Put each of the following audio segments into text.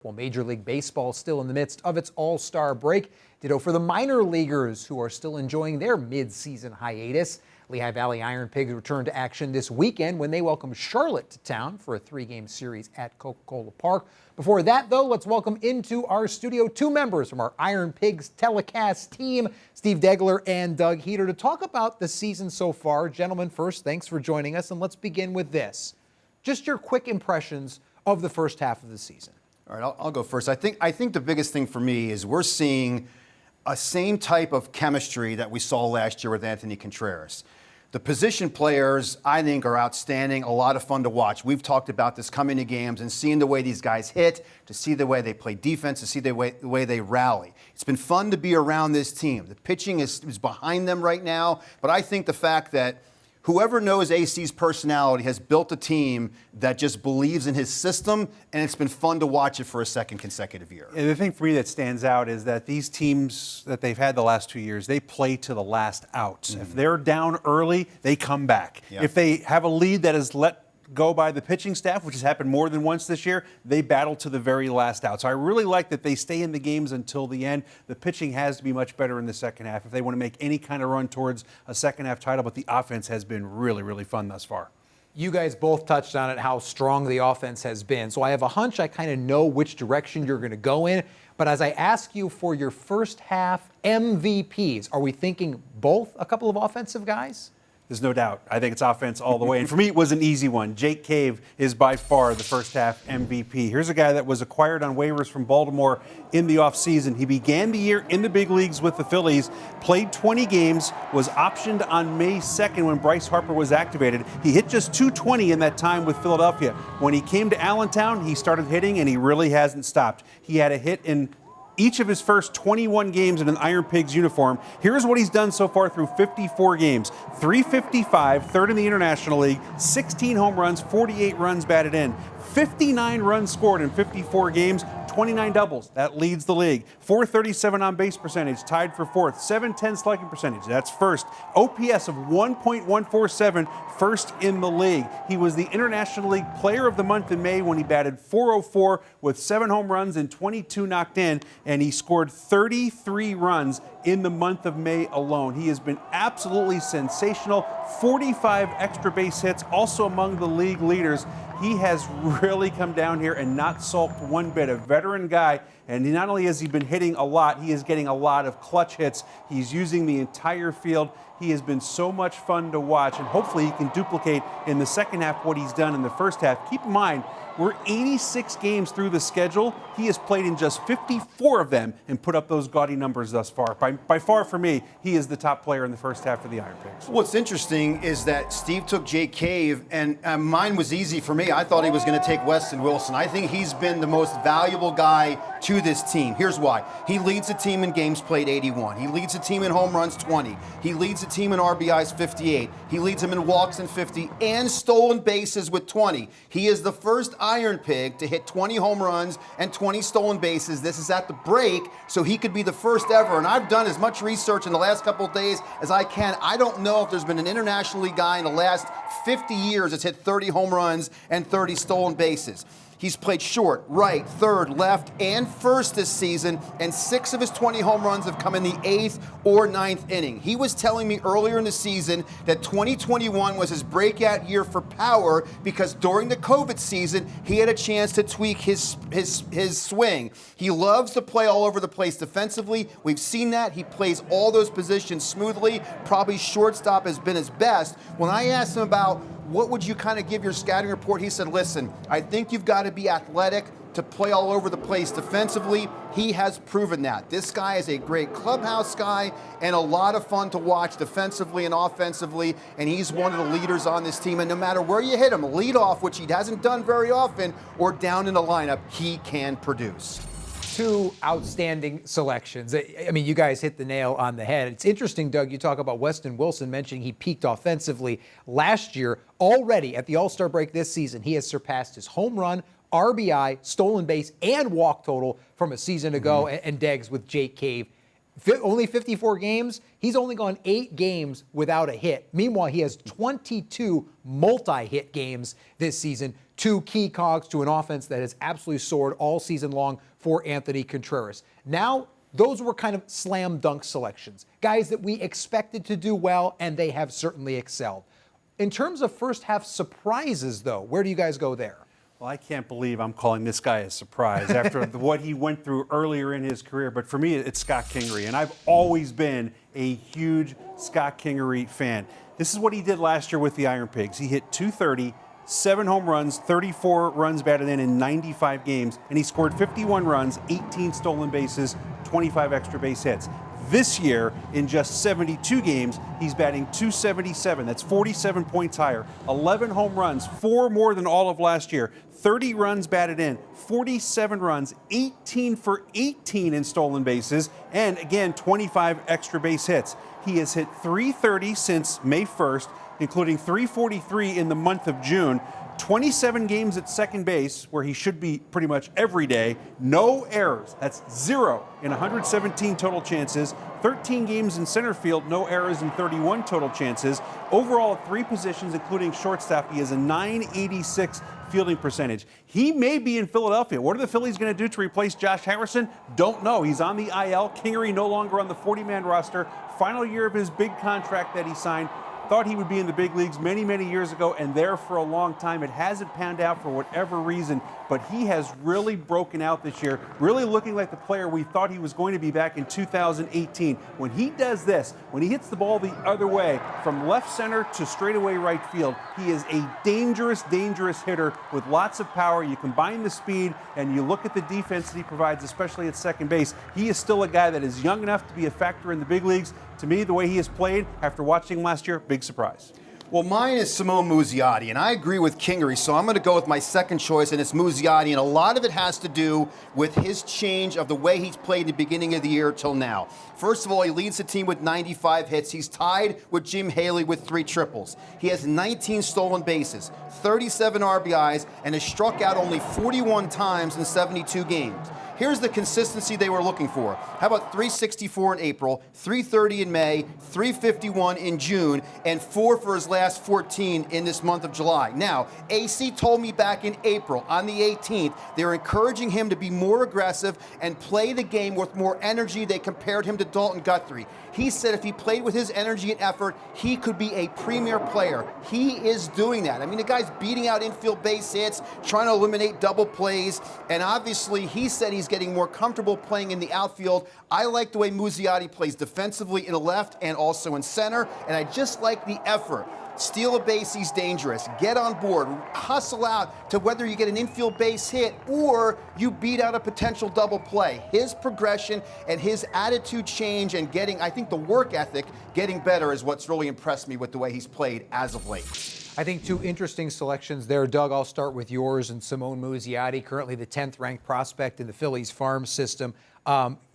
While Major League Baseball is still in the midst of its all-star break, ditto for the minor leaguers who are still enjoying their mid-season hiatus. Lehigh Valley IronPigs return to action this weekend when they welcome Charlotte to town for a 3-game series at Coca-Cola Park. Before that, though, let's welcome into our studio 2 members from our IronPigs telecast team, Steve Degler and Doug Heater, to talk about the season so far. Gentlemen, first, thanks for joining us, and let's begin with this. Just your quick impressions of the first half of the season. All right, I'll go first. I think the biggest thing for me is we're seeing a same type of chemistry that we saw last year with Anthony Contreras. The position players, I think, are outstanding, a lot of fun to watch. We've talked about this coming to games and seeing the way these guys hit, to see the way they play defense, to see the way they rally. It's been fun to be around this team. The pitching is behind them right now, but I think the fact that whoever knows AC's personality has built a team that just believes in his system, and it's been fun to watch it for a second consecutive year. And the thing for me that stands out is that these teams that they've had the last 2 years, they play to the last out. Mm-hmm. If they're down early, they come back. Yep. If they have a lead that is let go by the pitching staff, which has happened more than once this year, they battle to the very last out. So I really like that they stay in the games until the end. The pitching has to be much better in the second half if they want to make any kind of run towards a second half title, but the offense has been really, really fun thus far. You guys both touched on it, how strong the offense has been. So I have a hunch I kind of know which direction you're going to go in. But as I ask you for your first half MVPs, are we thinking both a couple of offensive guys? There's no doubt. I think it's offense all the way. And for me, it was an easy one. Jake Cave is by far the first half MVP. Here's a guy that was acquired on waivers from Baltimore in the offseason. He began the year in the big leagues with the Phillies, played 20 games, was optioned on May 2nd when Bryce Harper was activated. He hit just .220 in that time with Philadelphia. When he came to Allentown, he started hitting, and he really hasn't stopped. He had a hit in each of his first 21 games in an IronPigs uniform. Here's what he's done so far through 54 games. .355, third in the International League, 16 home runs, 48 runs batted in, 59 runs scored in 54 games, 29 doubles. That leads the league. .437 on base percentage, tied for fourth. .710 slugging percentage, that's first. OPS of 1.147, first in the league. He was the International League Player of the Month in May when he batted .404 with 7 home runs and 22 knocked in, and he scored 33 runs in the month of May alone. He has been absolutely sensational. 45 extra base hits, also among the league leaders. He has really come down here and not sulked one bit. A veteran guy, and not only has he been hitting a lot, he is getting a lot of clutch hits. He's using the entire field. He has been so much fun to watch, and hopefully he can duplicate in the second half what he's done in the first half. Keep in mind, we're 86 games through the schedule. He has played in just 54 of them and put up those gaudy numbers thus far. By far, for me, he is the top player in the first half of the IronPigs. What's interesting is that Steve took Jake Cave, and mine was easy for me. I thought he was going to take Weston Wilson. I think he's been the most valuable guy to this team. Here's why. He leads the team in games played 81. He leads the team in home runs 20. He leads the team in RBIs 58. He leads them in walks and 50 and stolen bases with 20. He is the first IronPig to hit 20 home runs and 20 stolen bases. This is at the break, so he could be the first ever. And I've done as much research in the last couple of days as I can. I don't know if there's been an International League guy in the last 50 years that's hit 30 home runs and 30 stolen bases. He's played short, right, third, left, and first this season, and 6 of his 20 home runs have come in the 8th or 9th inning. He was telling me earlier in the season that 2021 was his breakout year for power because during the COVID season, he had a chance to tweak his swing. He loves to play all over the place defensively. We've seen that. He plays all those positions smoothly. Probably shortstop has been his best. When I asked him about what would you kind of give your scouting report, he said, listen, I think you've got to be athletic to play all over the place defensively. He has proven that. This guy is a great clubhouse guy and a lot of fun to watch defensively and offensively, and he's one of the leaders on this team. And no matter where you hit him, leadoff, which he hasn't done very often, or down in the lineup, he can produce. 2 outstanding selections. I mean, you guys hit the nail on the head. It's interesting, Doug, you talk about Weston Wilson mentioning he peaked offensively last year. Already at the All-Star break this season, he has surpassed his home run, RBI, stolen base, and walk total from a season ago. And Deggs with Jake Cave. Only 54 games. He's only gone 8 games without a hit. Meanwhile, he has 22 multi-hit games this season. two key cogs to an offense that has absolutely soared all season long for Anthony Contreras. Now, those were kind of slam dunk selections, guys that we expected to do well, and they have certainly excelled. In terms of first half surprises, though, where do you guys go there? Well, I can't believe I'm calling this guy a surprise after what he went through earlier in his career. But for me, it's Scott Kingery, and I've always been a huge Scott Kingery fan. This is what he did last year with the IronPigs. He hit .230, 7 home runs, 34 runs batted in 95 games, and he scored 51 runs, 18 stolen bases, 25 extra base hits. This year, in just 72 games, he's batting .277. That's 47 points higher. 11 home runs, 4 more than all of last year. 30 runs batted in, 47 runs, 18 for 18 in stolen bases, and again, 25 extra base hits. He has hit .330 since May 1st, including .343 in the month of June. 27 games at second base, where he should be pretty much every day. No errors. That's 0 in 117 total chances. 13 games in center field, no errors in 31 total chances. Overall, at 3 positions, including shortstop, he has a .986 fielding percentage. He may be in Philadelphia. What are the Phillies going to do to replace Josh Harrison? Don't know. He's on the IL. Kingery no longer on the 40-man roster. Final year of his big contract that he signed. Thought he would be in the big leagues many, many years ago and there for a long time. It hasn't panned out for whatever reason, but he has really broken out this year, really looking like the player we thought he was going to be back in 2018. When he does this, when he hits the ball the other way from left center to straightaway right field, he is a dangerous, dangerous hitter with lots of power. You combine the speed and you look at the defense that he provides, especially at second base. He is still a guy that is young enough to be a factor in the big leagues. To me, the way he has played after watching him last year, big surprise. Well, mine is Simone Muzziotti, and I agree with Kingery, so I'm going to go with my second choice, and it's Muzziotti, and a lot of it has to do with his change of the way he's played in the beginning of the year till now. First of all, he leads the team with 95 hits. He's tied with Jim Haley with 3 triples. He has 19 stolen bases, 37 RBIs, and has struck out only 41 times in 72 games. Here's the consistency they were looking for. How about 364 in April, 330 in May, 351 in June, and 4 for his last 14 in this month of July. Now, AC told me back in April, on the 18th, they're encouraging him to be more aggressive and play the game with more energy. They compared him to Dalton Guthrie. He said if he played with his energy and effort, he could be a premier player. He is doing that. I mean, the guy's beating out infield base hits, trying to eliminate double plays, and obviously he said he's getting more comfortable playing in the outfield. I like the way Muzziotti plays defensively in the left and also in center, and I just like the effort. Steal a base, he's dangerous. Get on board, hustle out to whether you get an infield base hit or you beat out a potential double play. His progression and his attitude change and getting, I think the work ethic getting better is what's really impressed me with the way he's played as of late. I think 2 interesting selections there. Doug, I'll start with yours and Simone Muzziotti, currently the 10th ranked prospect in the Phillies farm system.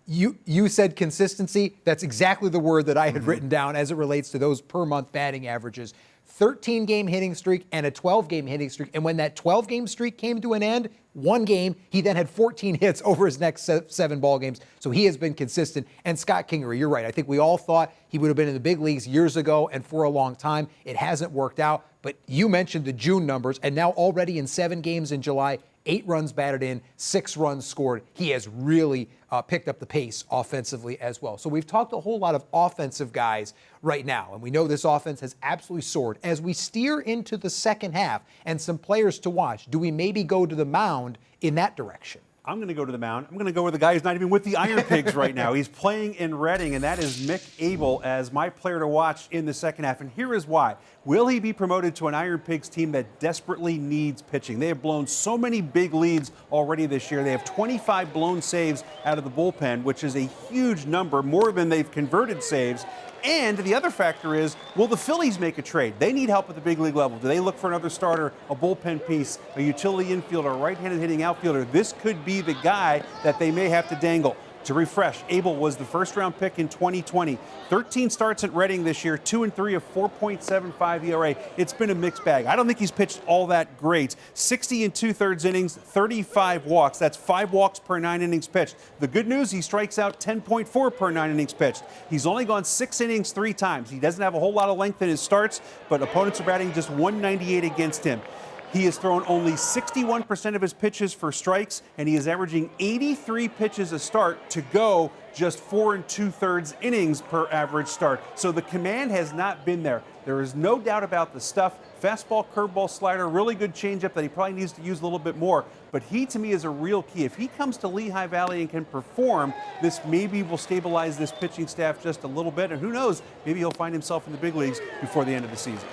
You said consistency. That's exactly the word that I had written down as it relates to those per month batting averages. 13-game hitting streak and a 12-game hitting streak. And when that 12-game streak came to an end, 1 game, he then had 14 hits over his next 7 ball games. So he has been consistent. And Scott Kingery, you're right. I think we all thought he would have been in the big leagues years ago and for a long time. It hasn't worked out. But you mentioned the June numbers, and now already in 7 games in July, 8 runs batted in, 6 runs scored. He has really picked up the pace offensively as well. So we've talked a whole lot of offensive guys right now, and we know this offense has absolutely soared. As we steer into the second half and some players to watch, do we maybe go to the mound in that direction? I'm going to go to the mound. I'm going to go with a guy who's not even with the IronPigs right now. He's playing in Reading, and that is Mick Abel as my player to watch in the second half. And here is why. Will he be promoted to an IronPigs team that desperately needs pitching? They have blown so many big leads already this year. They have 25 blown saves out of the bullpen, which is a huge number, more than they've converted saves. And the other factor is, will the Phillies make a trade? They need help at the big league level. Do they look for another starter, a bullpen piece, a utility infielder, a right-handed hitting outfielder? This could be the guy that they may have to dangle. To refresh, Abel was the first-round pick in 2020. 13 starts at Reading this year, 2-3, a 4.75 ERA. It's been a mixed bag. I don't think he's pitched all that great. 60 2/3 innings, 35 walks. That's 5 walks per 9 innings pitched. The good news, he strikes out 10.4 per 9 innings pitched. He's only gone 6 innings 3 times. He doesn't have a whole lot of length in his starts, but opponents are batting just 198 against him. He has thrown only 61% of his pitches for strikes, and he is averaging 83 pitches a start to go just 4 2/3 innings per average start. So the command has not been there. There is no doubt about the stuff. Fastball, curveball, slider, really good changeup that he probably needs to use a little bit more. But he, to me, is a real key. If he comes to Lehigh Valley and can perform, this maybe will stabilize this pitching staff just a little bit. And who knows, maybe he'll find himself in the big leagues before the end of the season.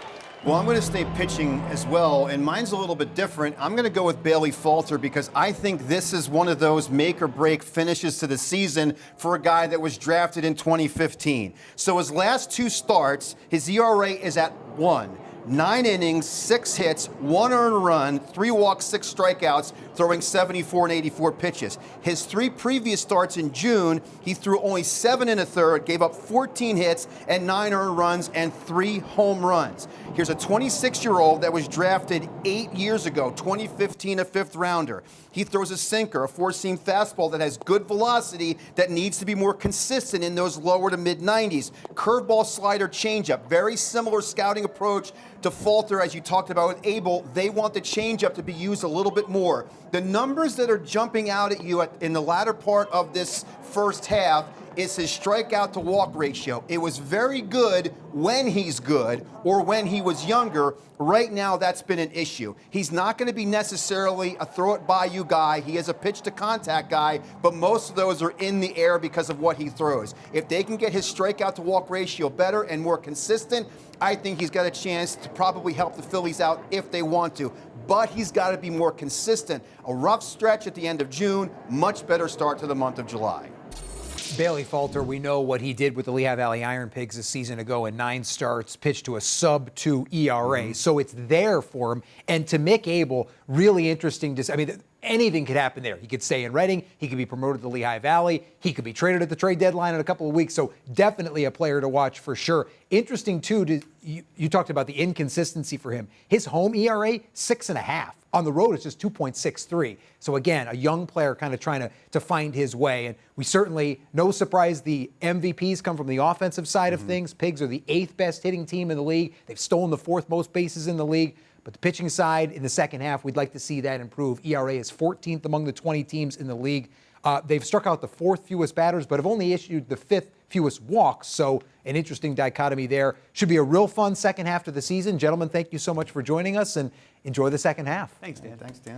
Well, I'm going to stay pitching as well, and mine's a little bit different. I'm going to go with Bailey Falter because I think this is one of those make or break finishes to the season for a guy that was drafted in 2015. So his last 2 starts, his ERA is at 1. 9 innings, 6 hits, 1 earned run, 3 walks, 6 strikeouts, throwing 74 and 84 pitches. His 3 previous starts in June, he threw only 7 1/3, gave up 14 hits and 9 earned runs and 3 home runs. Here's a 26-year-old that was drafted 8 years ago, 2015, a 5th rounder. He throws a sinker, a 4-seam fastball that has good velocity that needs to be more consistent in those lower to mid-90s. Curveball, slider, changeup, very similar scouting approach to Falter, as you talked about with Abel. They want the changeup to be used a little bit more. The numbers that are jumping out at you in the latter part of this first half is his strikeout to walk ratio. It was very good when he's good or when he was younger. Right now, that's been an issue. He's not going to be necessarily a throw it by you guy. He is a pitch to contact guy, but most of those are in the air because of what he throws. If they can get his strikeout to walk ratio better and more consistent, I think he's got a chance to probably help the Phillies out if they want to. But he's got to be more consistent. A rough stretch at the end of June, much better start to the month of July. Bailey Falter, we know what he did with the Lehigh Valley IronPigs a season ago in 9 starts, pitched to a sub-2 ERA. So it's there for him. And to Mick Abel, really interesting to see. I mean, anything could happen there. He could stay in Reading. He could be promoted to Lehigh Valley. He could be traded at the trade deadline in a couple of weeks. So definitely a player to watch for sure. Interesting, too, you talked about the inconsistency for him. His home ERA, 6.5. On the road, it's just 2.63. So again, a young player kind of trying to find his way. And we certainly, no surprise, the MVPs come from the offensive side of things. Pigs are the 8th best hitting team in the league. They've stolen the 4th most bases in the league. But the pitching side in the second half, we'd like to see that improve. ERA is 14th among the 20 teams in the league. They've struck out the 4th fewest batters, but have only issued the 5th fewest walks. So an interesting dichotomy there. Should be a real fun second half to the season. Gentlemen, thank you so much for joining us, and enjoy the second half. Thanks, Dan. Thanks, Dan.